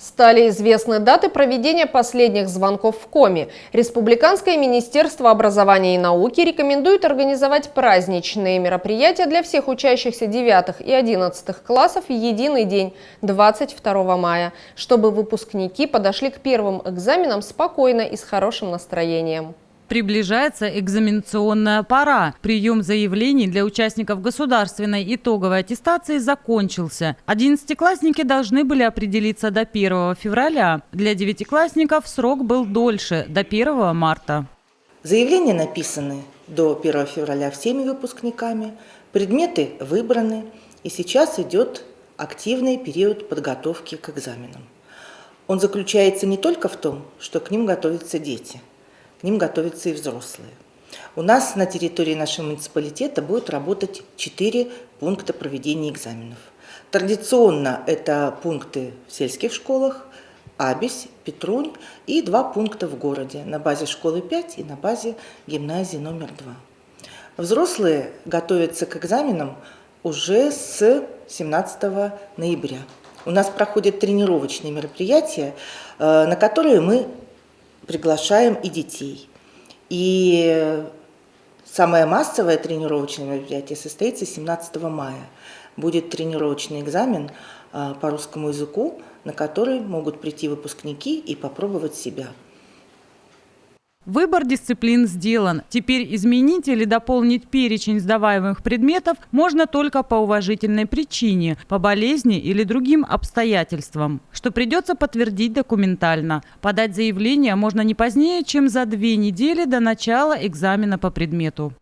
Стали известны даты проведения последних звонков в Коми. Республиканское министерство образования и науки рекомендует организовать праздничные мероприятия для всех учащихся 9 и 11 классов в единый день, 22 мая, чтобы выпускники подошли к первым экзаменам спокойно и с хорошим настроением. Приближается экзаменационная пора. Прием заявлений для участников государственной итоговой аттестации закончился. 11-классники должны были определиться до 1 февраля. Для 9-классников срок был дольше – до 1 марта. Заявления написаны до 1 февраля всеми выпускниками, предметы выбраны, и сейчас идет активный период подготовки к экзаменам. Он заключается не только в том, что к ним готовятся дети, к ним готовятся и взрослые. У нас на территории нашего муниципалитета будет работать 4 пункта проведения экзаменов. Традиционно это пункты в сельских школах, Абесь, Петрунь и 2 пункта в городе, на базе школы 5 и на базе гимназии номер 2. Взрослые готовятся к экзаменам уже с 17 ноября. У нас проходят тренировочные мероприятия, на которые мы приглашаем и детей. И самое массовое тренировочное мероприятие состоится 17 мая. Будет тренировочный экзамен по русскому языку, на который могут прийти выпускники и попробовать себя. Выбор дисциплин сделан. Теперь изменить или дополнить перечень сдаваемых предметов можно только по уважительной причине, по болезни или другим обстоятельствам, что придется подтвердить документально. Подать заявление можно не позднее, чем за 2 недели до начала экзамена по предмету.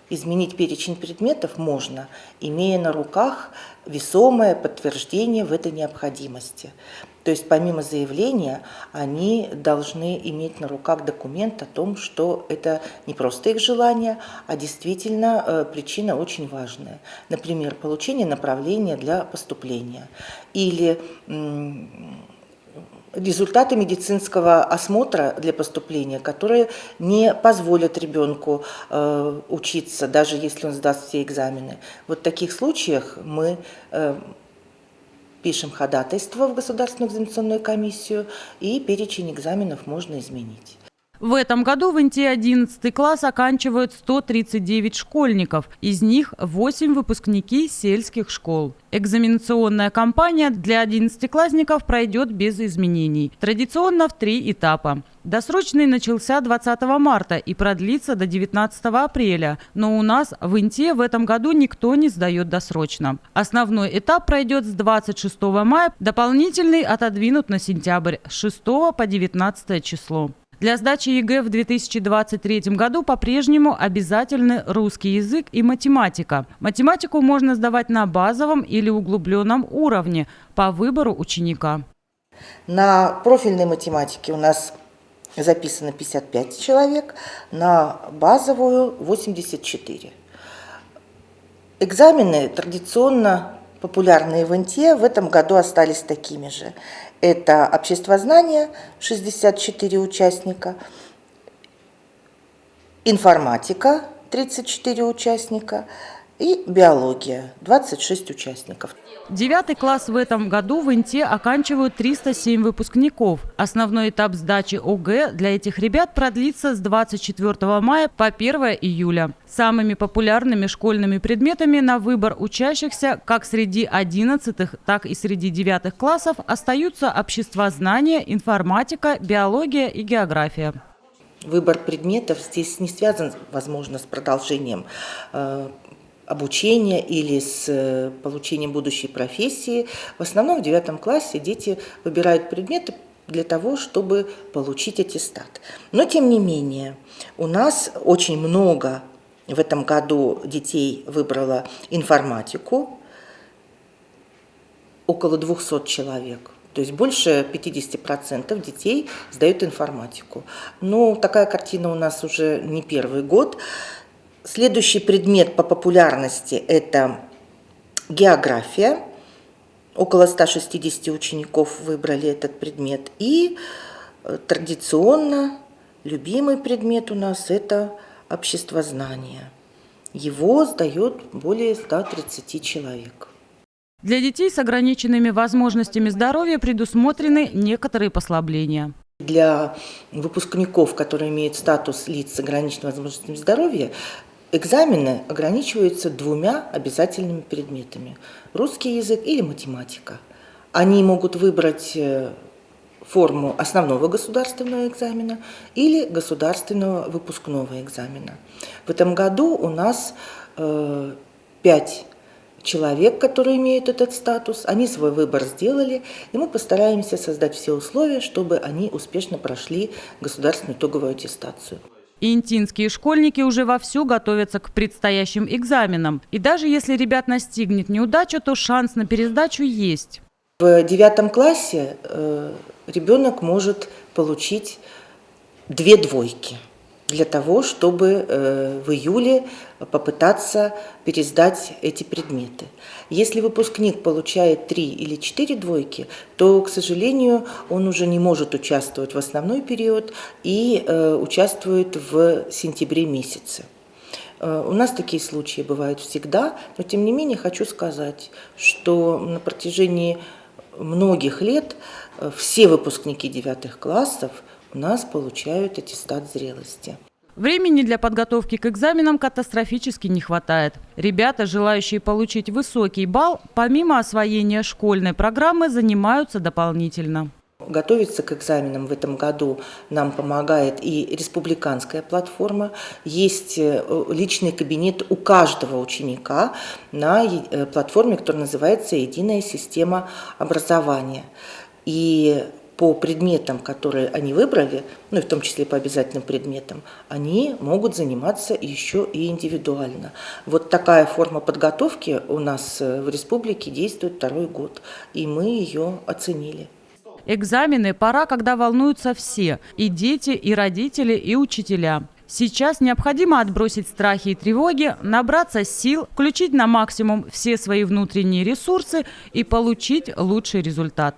Изменить перечень предметов можно, имея на руках весомое подтверждение в этой необходимости. То есть помимо заявления они должны иметь на руках документ о том, что это не просто их желание, а действительно причина очень важная. Например, получение направления для поступления или результаты медицинского осмотра для поступления, которые не позволят ребенку учиться, даже если он сдаст все экзамены. Вот в таких случаях мы пишем ходатайство в Государственную экзаменационную комиссию, и перечень экзаменов можно изменить. В этом году в ИНТИ 11 класс оканчивают 139 школьников. Из них 8 выпускники сельских школ. Экзаменационная кампания для 11-классников пройдет без изменений. Традиционно в 3 этапа. Досрочный начался 20 марта и продлится до 19 апреля. Но у нас в ИНТИ в этом году никто не сдает досрочно. Основной этап пройдет с 26 мая, дополнительный отодвинут на сентябрь с 6 по 19 число. Для сдачи ЕГЭ в 2023 году по-прежнему обязательны русский язык и математика. Математику можно сдавать на базовом или углубленном уровне по выбору ученика. На профильной математике у нас записано 55 человек, на базовую 84. Экзамены традиционно популярные в ИНТИ в этом году остались такими же. Это обществознание, 64 участника, информатика, 34 участника и биология, 26 участников. 9 класс в этом году в ИНТИ оканчивают 307 выпускников. Основной этап сдачи ОГЭ для этих ребят продлится с 24 мая по 1 июля. Самыми популярными школьными предметами на выбор учащихся как среди 11-х, так и среди 9 классов остаются обществознание, информатика, биология и география. Выбор предметов здесь не связан, возможно, с продолжением обучения или с получением будущей профессии. В основном в 9 классе дети выбирают предметы для того, чтобы получить аттестат. Но тем не менее, у нас очень много в этом году детей выбрало информатику, около 200 человек. То есть больше 50% детей сдают информатику. Но такая картина у нас уже не первый год. Следующий предмет по популярности – это география. Около 160 учеников выбрали этот предмет. И традиционно любимый предмет у нас – это обществознание. Его сдает более 130 человек. Для детей с ограниченными возможностями здоровья предусмотрены некоторые послабления. Для выпускников, которые имеют статус лиц с ограниченными возможностями здоровья, экзамены ограничиваются 2 обязательными предметами – русский язык или математика. Они могут выбрать форму основного государственного экзамена или государственного выпускного экзамена. В этом году у нас 5 человек, которые имеют этот статус, они свой выбор сделали, и мы постараемся создать все условия, чтобы они успешно прошли государственную итоговую аттестацию. Интинские школьники уже вовсю готовятся к предстоящим экзаменам. И даже если ребят настигнет неудача, то шанс на пересдачу есть. В 9 классе ребенок может получить 2 двойки для того, чтобы в июле попытаться пересдать эти предметы. Если выпускник получает 3 или 4 двойки, то, к сожалению, он уже не может участвовать в основной период и участвует в сентябре месяце. У нас такие случаи бывают всегда, но тем не менее хочу сказать, что на протяжении многих лет все выпускники 9 классов у нас получают аттестат зрелости. Времени для подготовки к экзаменам катастрофически не хватает. Ребята, желающие получить высокий балл, помимо освоения школьной программы, занимаются дополнительно. Готовиться к экзаменам в этом году нам помогает и республиканская платформа. Есть личный кабинет у каждого ученика на платформе, которая называется «Единая система образования». И по предметам, которые они выбрали, ну и в том числе по обязательным предметам, они могут заниматься еще и индивидуально. Вот такая форма подготовки у нас в республике действует 2-й год, и мы ее оценили. Экзамены – пора, когда волнуются все – и дети, и родители, и учителя. Сейчас необходимо отбросить страхи и тревоги, набраться сил, включить на максимум все свои внутренние ресурсы и получить лучший результат.